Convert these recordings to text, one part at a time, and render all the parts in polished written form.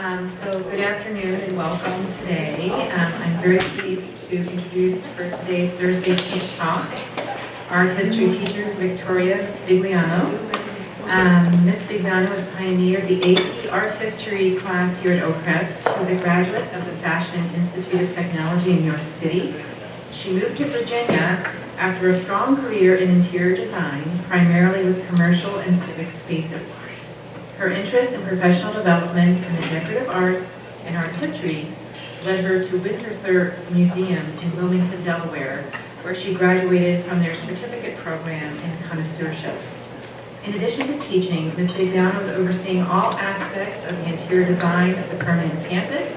So good afternoon and welcome today. I'm very pleased to introduce for today's Thursday Teach Talk art history teacher Victoria Bigliano. Ms. Bigliano has pioneered the AP Art History class here at Oakcrest. She's a graduate of the Fashion Institute of Technology in New York City. She moved to Virginia after a strong career in interior design, primarily with commercial and civic spaces. Her interest in professional development in the decorative arts and art history led her to Winterthur Museum in Wilmington, Delaware, where she graduated from their certificate program in connoisseurship. In addition to teaching, Ms. Bigliano is overseeing all aspects of the interior design of the permanent campus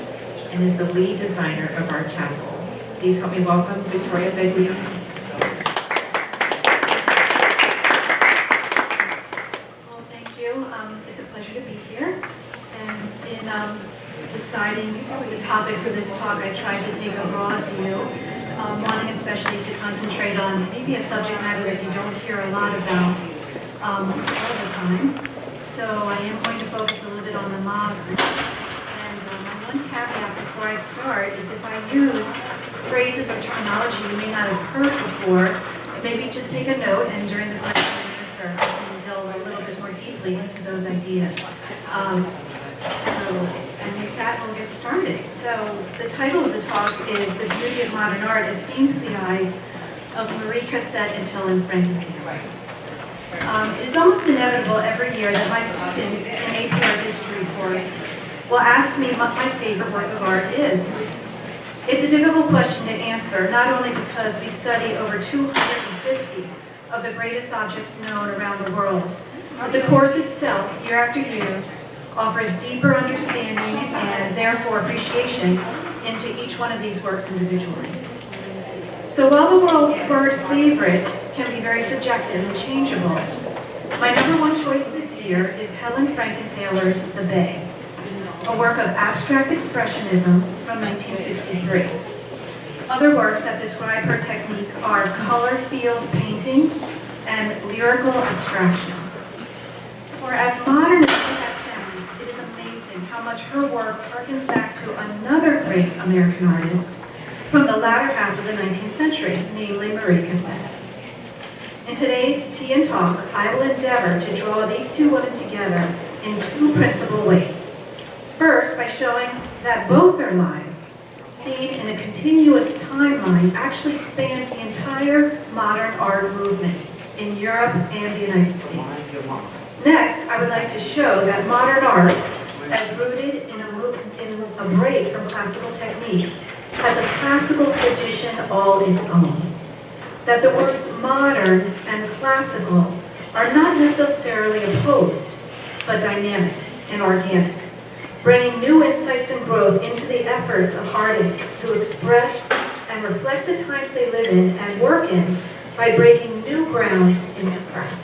and is the lead designer of our chapel. Please help me welcome Victoria Bigliano. It's a pleasure to be here, and in deciding the topic for this talk, I tried to take a broad view, wanting especially to concentrate on maybe a subject matter that you don't hear a lot about all the time. So I am going to focus a little bit on the modern. And my one caveat before I start is if I use phrases or terminology you may not have heard before, maybe just take a note, and during the question and answer, I can delve a little bit more deeply into those ideas. And with that, we'll get started. So the title of the talk is The Beauty of Modern Art as Seen Through the Eyes of Marie Cassatt and Helen Frankenthaler. It is almost inevitable every year that my students in AP Art History course will ask me what my favorite work of art is. It's a difficult question to answer, not only because we study over 250 of the greatest objects known around the world, but the course itself, year after year, offers deeper understanding and therefore appreciation into each one of these works individually. So while the word favorite can be very subjective and changeable, my number one choice this year is Helen Frankenthaler's The Bay, a work of abstract expressionism from 1963. Other works that describe her technique are color field painting and lyrical abstraction. For as modern as that sounds, it is amazing how much her work harkens back to another great American artist from the latter half of the 19th century, namely Marie Cassatt. In today's Tea and Talk, I will endeavor to draw these two women together in two principal ways. First, by showing that both their lives, seen in a continuous timeline, actually spans the entire modern art movement in Europe and the United States. Next, I would like to show that modern art, as rooted in a break from classical technique, has a classical tradition all its own. That the words modern and classical are not necessarily opposed, but dynamic and organic, bringing new insights and growth into the efforts of artists to express and reflect the times they live in and work in by breaking new ground in their craft.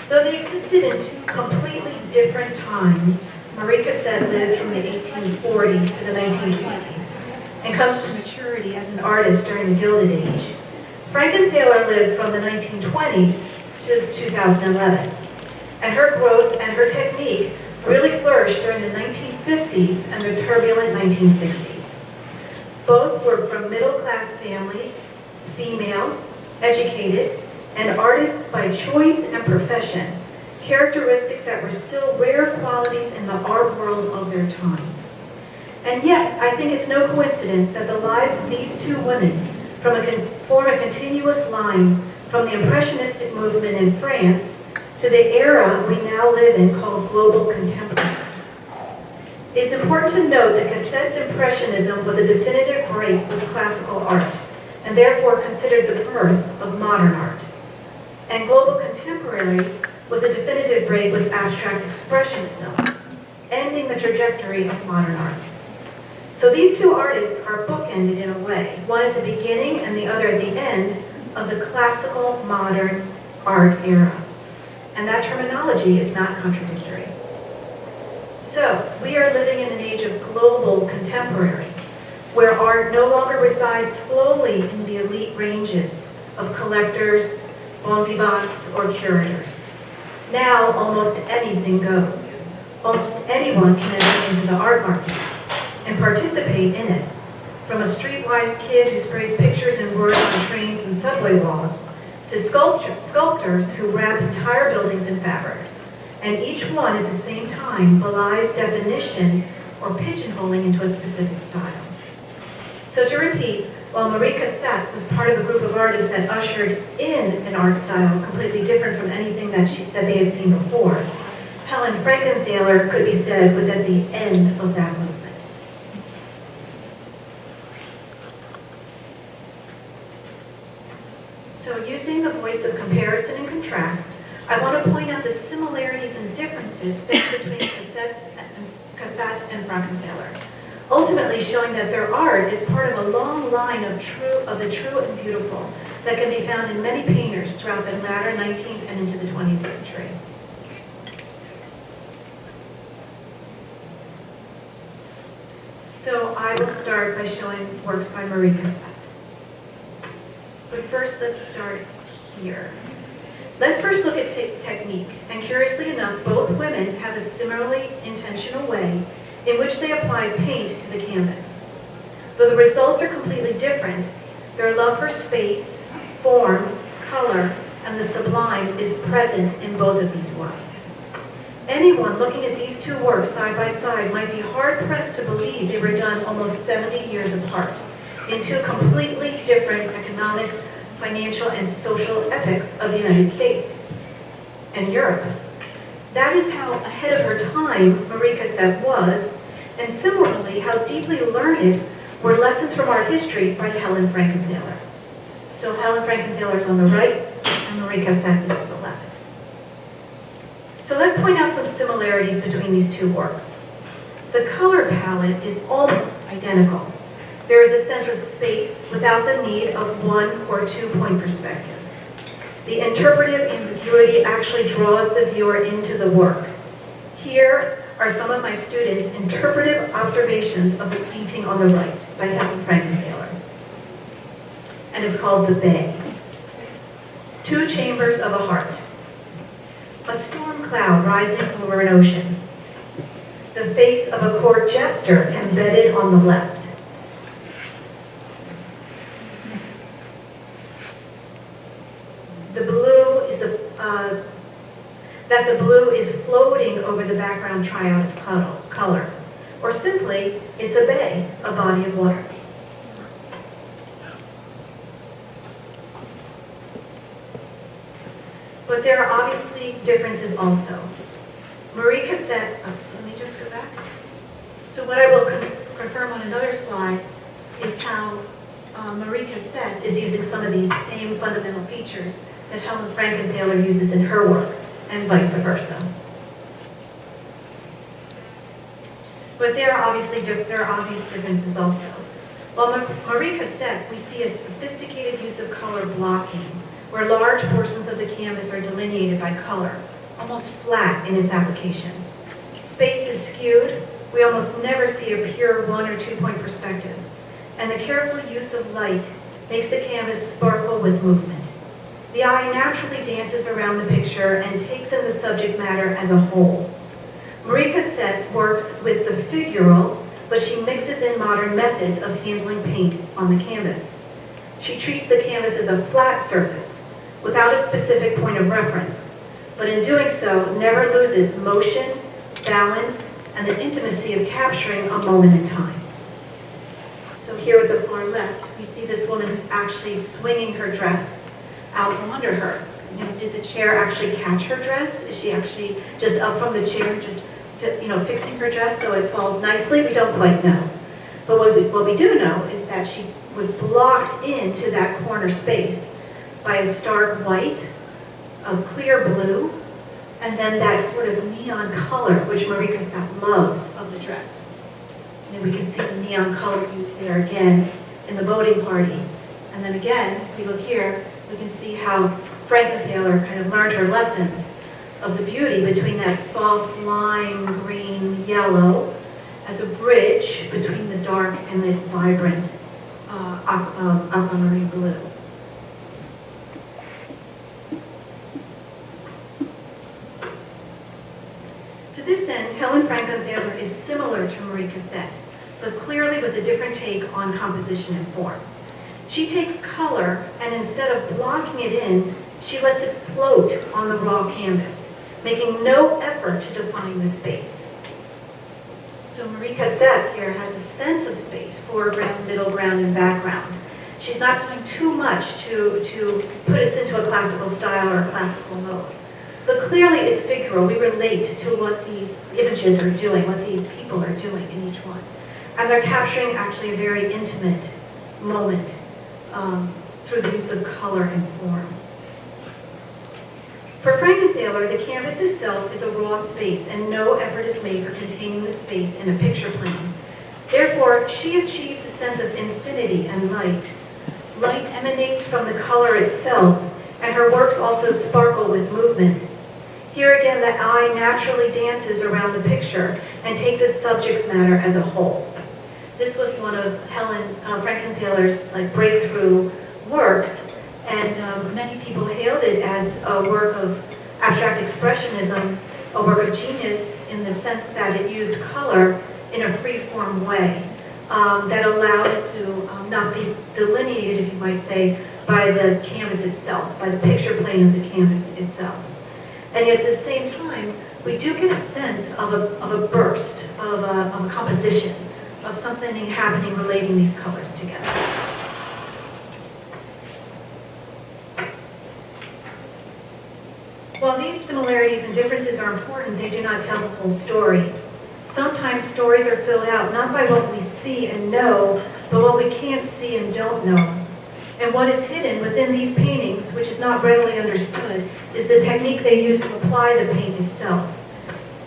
Though they existed in two completely different times, Marie Cassatt lived from the 1840s to the 1920s and comes to maturity as an artist during the Gilded Age. Frankenthaler lived from the 1920s to 2011. And her growth and her technique really flourished during the 1950s and the turbulent 1960s. Both were from middle-class families, female, educated, and artists by choice and profession, characteristics that were still rare qualities in the art world of their time. And yet, I think it's no coincidence that the lives of these two women form a continuous line from the Impressionistic movement in France to the era we now live in called global contemporary. It is important to note that Cassatt's Impressionism was a definitive break with classical art, and therefore considered the birth of modern art. And global contemporary was a definitive break with abstract expressionism, ending the trajectory of modern art. So these two artists are bookended in a way, one at the beginning and the other at the end of the classical modern art era. And that terminology is not contradictory. So, we are living in an age of global contemporary, where art no longer resides slowly in the elite ranges of collectors, bon vivants, or curators. Now almost anything goes. Almost anyone can enter into the art market and participate in it. From a streetwise kid who sprays pictures and words on trains and subway walls, to sculptors who wrap entire buildings in fabric, and each one at the same time belies definition or pigeonholing into a specific style. So to repeat, while Marie Cassatt was part of a group of artists that ushered in an art style completely different from anything that they had seen before, Helen Frankenthaler, could be said, was at the end of that movement. So using the voice of comparison and contrast, I want to point out the similarities and differences found between Cassatt and Frankenthaler, ultimately showing that their art is part of a long line of the true and beautiful that can be found in many painters throughout the latter 19th and into the 20th century. So I will start by showing works by Marie Cassatt. But first, let's start here. Let's first look at technique, and curiously enough, both women have a similarly intentional way in which they apply paint to the canvas. Though the results are completely different, their love for space, form, color, and the sublime is present in both of these works. Anyone looking at these two works side by side might be hard-pressed to believe they were done almost 70 years apart, in two completely different economics, financial, and social epochs of the United States and Europe. That is how ahead of her time Marie Cassatt was, and similarly how deeply learned were lessons from art history by Helen Frankenthaler. So Helen Frankenthaler is on the right, and Marie Cassatt is on the left. So let's point out some similarities between these two works. The color palette is almost identical. There is a sense of space without the need of one or two-point perspective. The interpretive ambiguity actually draws the viewer into the work. Here are some of my students' interpretive observations of the painting on the right by Helen Frankenthaler. And it's called The Bay. Two chambers of a heart. A storm cloud rising over an ocean. The face of a court jester embedded on the left. That the blue is floating over the background triad of color. Or simply, it's a bay, a body of water. But there are obviously differences also. Marie Cassatt, let me just go back. So what I will confirm on another slide is how Marie Cassatt is using some of these same fundamental features that Helen Frankenthaler uses in her work, and vice versa. But there are obvious differences also. While Marie Cassatt, we see a sophisticated use of color blocking, where large portions of the canvas are delineated by color, almost flat in its application. Space is skewed. We almost never see a pure one or two-point perspective. And the careful use of light makes the canvas sparkle with movement. The eye naturally dances around the picture and takes in the subject matter as a whole. Marie Cassatt works with the figural, but she mixes in modern methods of handling paint on the canvas. She treats the canvas as a flat surface, without a specific point of reference, but in doing so, never loses motion, balance, and the intimacy of capturing a moment in time. So here at the far left, we see this woman who's actually swinging her dress out from under her. You know, did the chair actually catch her dress? Is she actually just up from the chair, just fixing her dress so it falls nicely? We don't quite know. But what we do know is that she was blocked into that corner space by a stark white, a clear blue, and then that sort of neon color, which Marie Cassatt loves, of the dress. And we can see the neon color used there again in the boating party. And then again, if we look here, we can see how Frankenthaler kind of learned her lessons of the beauty between that soft lime green yellow as a bridge between the dark and the vibrant aquamarine blue. To this end, Helen Frankenthaler is similar to Marie Cassatt, but clearly with a different take on composition and form. She takes color, and instead of blocking it in, she lets it float on the raw canvas, making no effort to define the space. So Marie Cassatt here has a sense of space, foreground, middle ground, and background. She's not doing too much to put us into a classical style or a classical mode. But clearly it's figural. We relate to what these images are doing, what these people are doing in each one. And they're capturing actually a very intimate moment through the use of color and form. For Frankenthaler, the canvas itself is a raw space, and no effort is made for containing the space in a picture plane. Therefore, she achieves a sense of infinity and light. Light emanates from the color itself, and her works also sparkle with movement. Here again, the eye naturally dances around the picture and takes its subject's matter as a whole. This was one of Helen Frankenthaler's breakthrough works, and many people hailed it as a work of abstract expressionism, a work of genius in the sense that it used color in a free-form way that allowed it to not be delineated, if you might say, by the canvas itself, by the picture plane of the canvas itself. And yet at the same time, we do get a sense of a burst, of a composition, of something happening relating these colors together. While these similarities and differences are important, they do not tell the whole story. Sometimes stories are filled out not by what we see and know, but what we can't see and don't know. And what is hidden within these paintings, which is not readily understood, is the technique they use to apply the paint itself.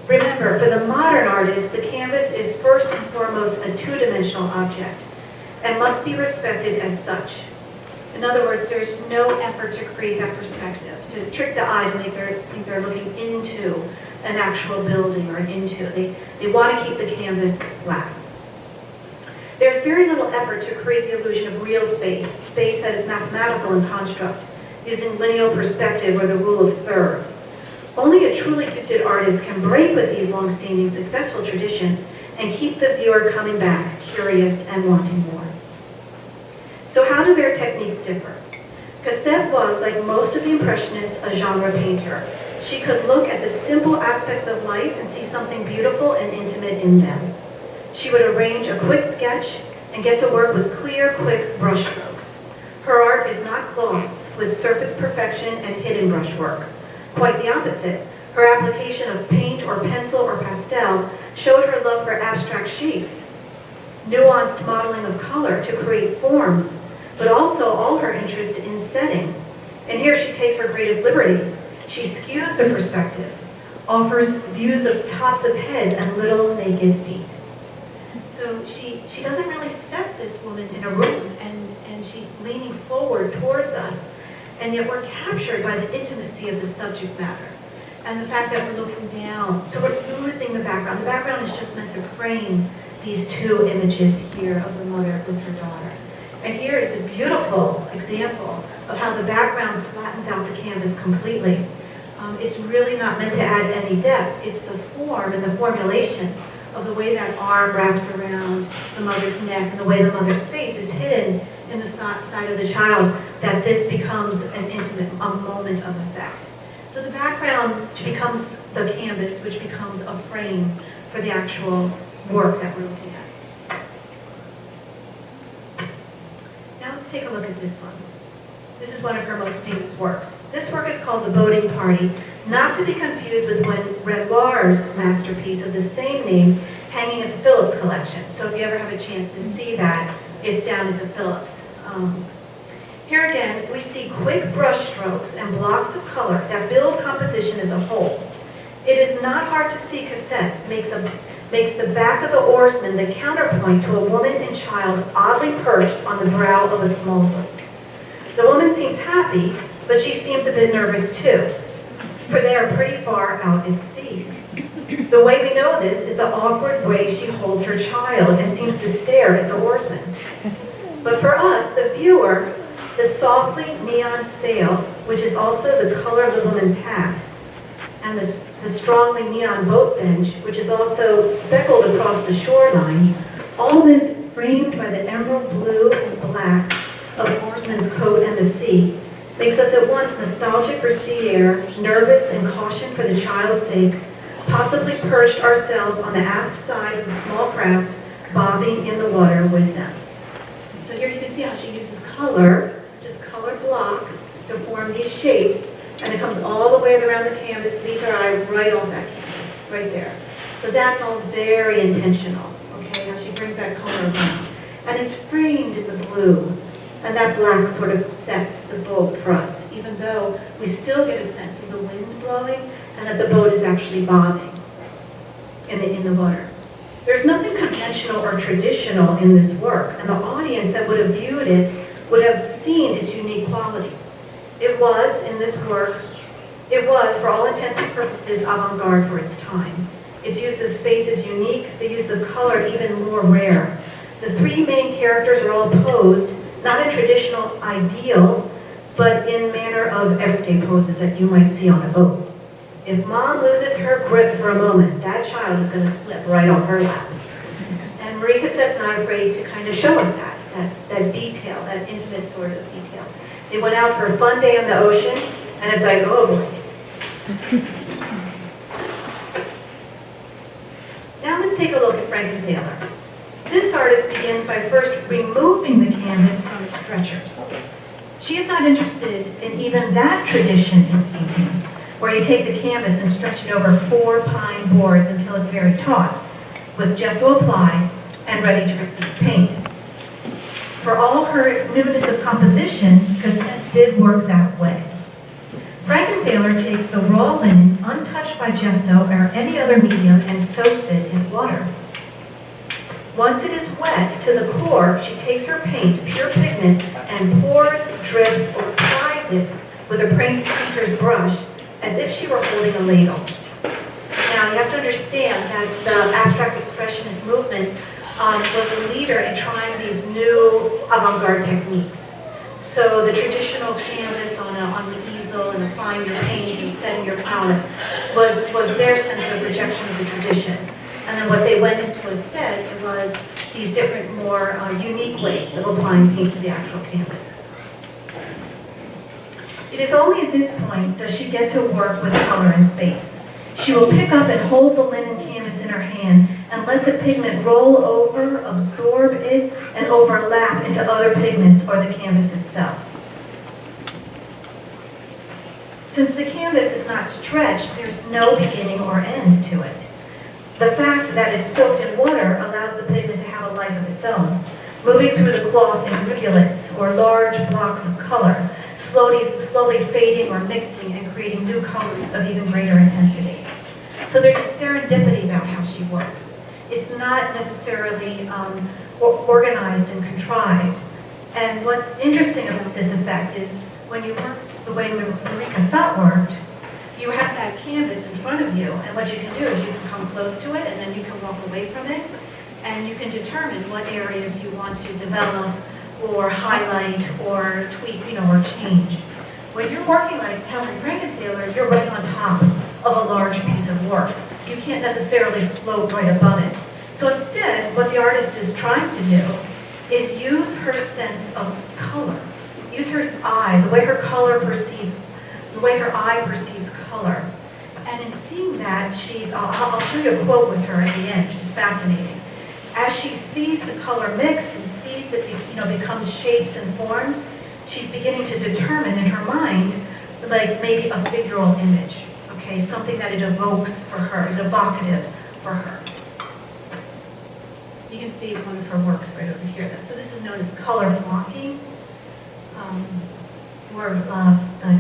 Remember, for the modern artist, the canvas is first and foremost a two-dimensional object and must be respected as such. In other words, there's no effort to create that perspective, to trick the eye to make think they're looking into an actual building or they want to keep the canvas flat. There's very little effort to create the illusion of real space, space that is mathematical in construct, using lineal perspective or the rule of thirds. Only a truly gifted artist can break with these long-standing successful traditions and keep the viewer coming back, curious and wanting more. So how do their techniques differ? Cassatt was, like most of the Impressionists, a genre painter. She could look at the simple aspects of life and see something beautiful and intimate in them. She would arrange a quick sketch and get to work with clear, quick brushstrokes. Her art is not gloss, with surface perfection and hidden brushwork. Quite the opposite. Her application of paint or pencil or pastel showed her love for abstract shapes, nuanced modeling of color to create forms, but also all her interest in setting. And here she takes her greatest liberties. She skews the perspective, offers views of tops of heads and little naked feet. So she doesn't really set this woman in a room, and she's leaning forward towards us, and yet we're captured by the intimacy of the subject matter and the fact that we're looking down. So we're losing the background. The background is just meant to frame these two images here of the mother with her daughter. And here is a beautiful example of how the background flattens out the canvas completely. It's really not meant to add any depth. It's the form and the formulation of the way that arm wraps around the mother's neck and the way the mother's face is hidden in the side of the child, that this becomes an intimate, a moment of effect. So the background becomes the canvas, which becomes a frame for the actual work that we're looking at. Now let's take a look at this one. This is one of her most famous works. This work is called The Boating Party, not to be confused with Renoir's masterpiece of the same name hanging at the Phillips collection. So if you ever have a chance to see that, it's down at the Phillips. Here again, we see quick brush strokes and blocks of color that build composition as a whole. It is not hard to see Cassatt makes the back of the oarsman the counterpoint to a woman and child oddly perched on the brow of a small boat. The woman seems happy, but she seems a bit nervous too, for they are pretty far out at sea. The way we know this is the awkward way she holds her child and seems to stare at the oarsman. But for us, the viewer, the softly neon sail, which is also the color of the woman's hat, and the strongly neon boat bench, which is also speckled across the shoreline, all this framed by the emerald blue and black of the oarsman's coat and the sea, makes us at once nostalgic for sea air, nervous and cautioned for the child's sake, possibly perched ourselves on the aft side of the small craft, bobbing in the water with them. So here you can see how she uses color, just color block, to form these shapes, and it comes all the way around the canvas, leads our eye right off that canvas, right there. So that's all very intentional, okay? Now she brings that color around. And it's framed in the blue, and that black sort of sets the boat for us, even though we still get a sense of the wind blowing and that the boat is actually bobbing in the water. There's nothing conventional or traditional in this work, and the audience that would have viewed it would have seen its unique qualities. It was, in this work, it was, for all intents and purposes, avant-garde for its time. Its use of space is unique, the use of color even more rare. The three main characters are all posed, not in traditional ideal, but in manner of everyday poses that you might see on a boat. If mom loses her grip for a moment, that child is going to slip right off her lap. And Marie Cassatt's not afraid to kind of show us that detail, that intimate sort of detail. They went out for a fun day on the ocean, and it's like, oh boy. Now let's take a look at Frankenthaler. This artist begins by first removing the canvas from its stretchers. She is not interested in even that tradition in painting, where you take the canvas and stretch it over 4 pine boards until it's very taut, with gesso applied and ready to receive paint. For all her newness of composition, Cassatt did work that way. Frankenthaler takes the raw linen, untouched by gesso or any other medium, and soaks it in water. Once it is wet to the core, she takes her paint, pure pigment, and pours, drips, or applies it with a painter's brush as if she were holding a ladle. Now, you have to understand that the abstract expressionist movement was a leader in trying these new avant-garde techniques. So the traditional canvas on the easel and applying your paint and setting your palette was their sense of rejection of the tradition. And then what they went into instead was these different, more unique ways of applying paint to the actual canvas. It is only at this point does she get to work with color and space. She will pick up and hold the linen canvas in her hand and let the pigment roll over, absorb it, and overlap into other pigments or the canvas itself. Since the canvas is not stretched, there's no beginning or end to it. The fact that it's soaked in water allows the pigment to have a life of its own, moving through the cloth in rivulets or large blocks of color, slowly fading or mixing and creating new colors of even greater intensity. So there's a serendipity about how she works. It's not necessarily organized and contrived. And what's interesting about this effect is when you work the way Marie Cassatt worked, you have that canvas in front of you, and what you can do is you can come close to it, and then you can walk away from it, and you can determine what areas you want to develop or highlight or tweak, or change. When you're working like Helen Frankenthaler, you're right on top of a large piece of work. You can't necessarily float right above it. So instead, what the artist is trying to do is use her sense of color, use her eye, the way her eye perceives color. And in seeing that, I'll show you a quote with her at the end, which is fascinating. As she sees the color mix and sees it becomes shapes and forms, she's beginning to determine in her mind, like maybe a figural image, okay? Something that it evokes for her, is evocative for her. You can see one of her works right over here. So this is known as color blocking, or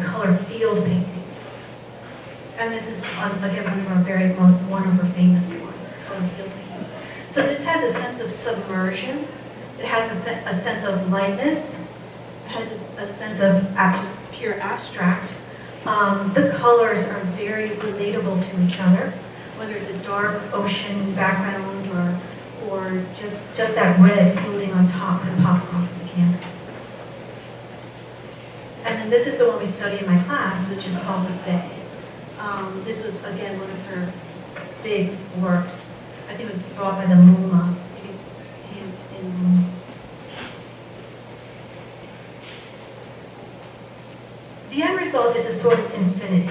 color field painting. And this is, again, one of her famous ones, color field painting. So this has a sense of submersion. It has a sense of lightness. It has a sense of just pure abstract. The colors are very relatable to each other, whether it's a dark ocean background or just that red floating on top and popping off the canvas. And then this is the one we study in my class, which is called the Bay. This was, again, one of her big works. I think it was brought by the MoMA. I think it's in The end result is a sort of infinity.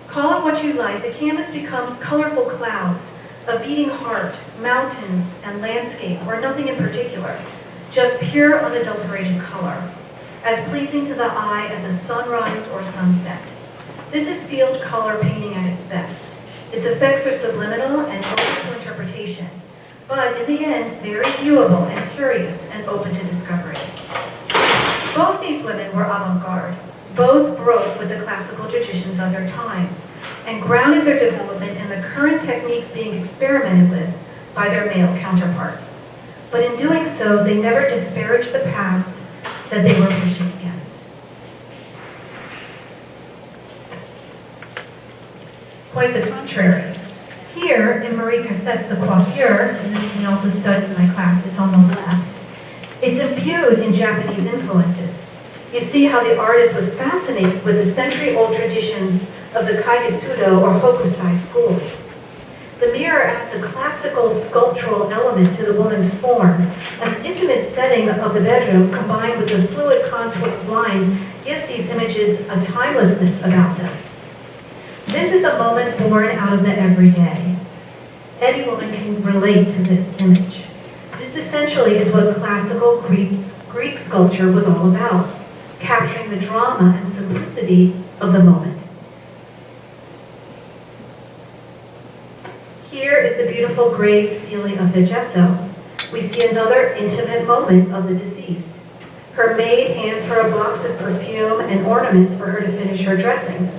Call it what you like, the canvas becomes colorful clouds, a beating heart, mountains, and landscape, or nothing in particular, just pure unadulterated color, as pleasing to the eye as a sunrise or sunset. This is field color painting at its best. Its effects are subliminal and open to interpretation, but in the end, very viewable and curious and open to discovery. Both these women were avant-garde. Both broke with the classical traditions of their time and grounded their development in the current techniques being experimented with by their male counterparts. But in doing so, they never disparaged the past that they were pushing against. Quite the contrary. Here, in Marie Cassatt's The Coiffure, and this can also studied in my class, it's on the left, it's imbued in Japanese influences. You see how the artist was fascinated with the century-old traditions of the Kaigisudo or Hokusai schools. The mirror adds a classical sculptural element to the woman's form, and the intimate setting of the bedroom combined with the fluid contour lines gives these images a timelessness about them. This is a moment born out of the everyday. Any woman can relate to this image. This essentially is what classical Greek sculpture was all about, capturing the drama and simplicity of the moment. Here is the beautiful grave ceiling of the gesso. We see another intimate moment of the deceased. Her maid hands her a box of perfume and ornaments for her to finish her dressing.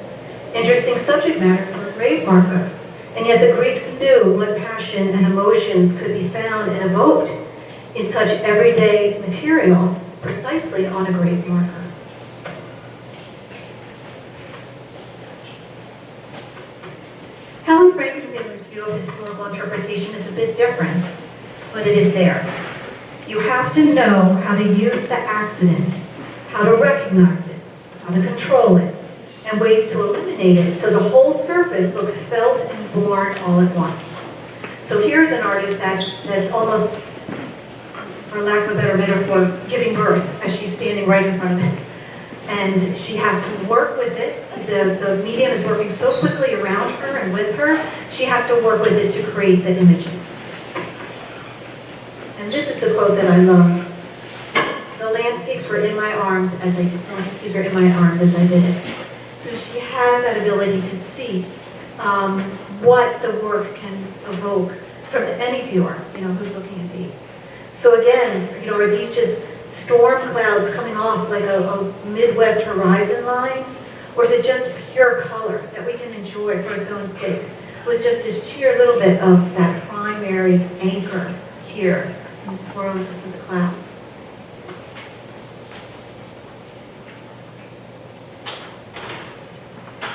Interesting subject matter for a grave marker. And yet the Greeks knew what passion and emotions could be found and evoked in such everyday material precisely on a grave marker. Helen Frankenthaler's view of historical interpretation is a bit different, but it is there. You have to know how to use the accident, how to recognize it, how to control it, and ways to eliminate it so the whole surface looks felt and born all at once. So here's an artist that's almost, for lack of a better metaphor, giving birth as she's standing right in front of it. And she has to work with it. The medium is working so quickly around her and with her, she has to work with it to create the images. And this is the quote that I love. The landscapes were in my arms as I did it. So she has that ability to see what the work can evoke from any viewer, who's looking at these. So again, are these just storm clouds coming off like a Midwest horizon line? Or is it just pure color that we can enjoy for its own sake with just this sheer little bit of that primary anchor here in the swirliness of the clouds?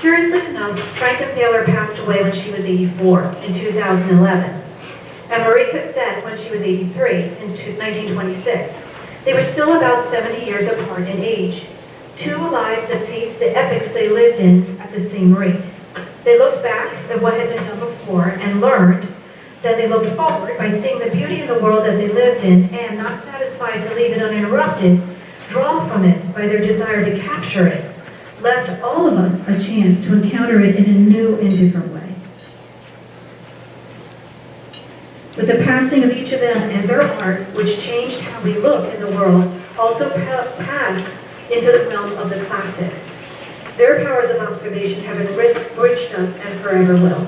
Curiously enough, Frankenthaler passed away when she was 84 in 2011, and Marie Cassatt when she was 83 in 1926. They were still about 70 years apart in age, two lives that faced the epochs they lived in at the same rate. They looked back at what had been done before and learned that they looked forward by seeing the beauty of the world that they lived in and, not satisfied to leave it uninterrupted, drawn from it by their desire to capture it, left all of us a chance to encounter it in a new and different way. With the passing of each of them and their art, which changed how we look in the world, also passed into the realm of the classic. Their powers of observation have enriched us and forever will.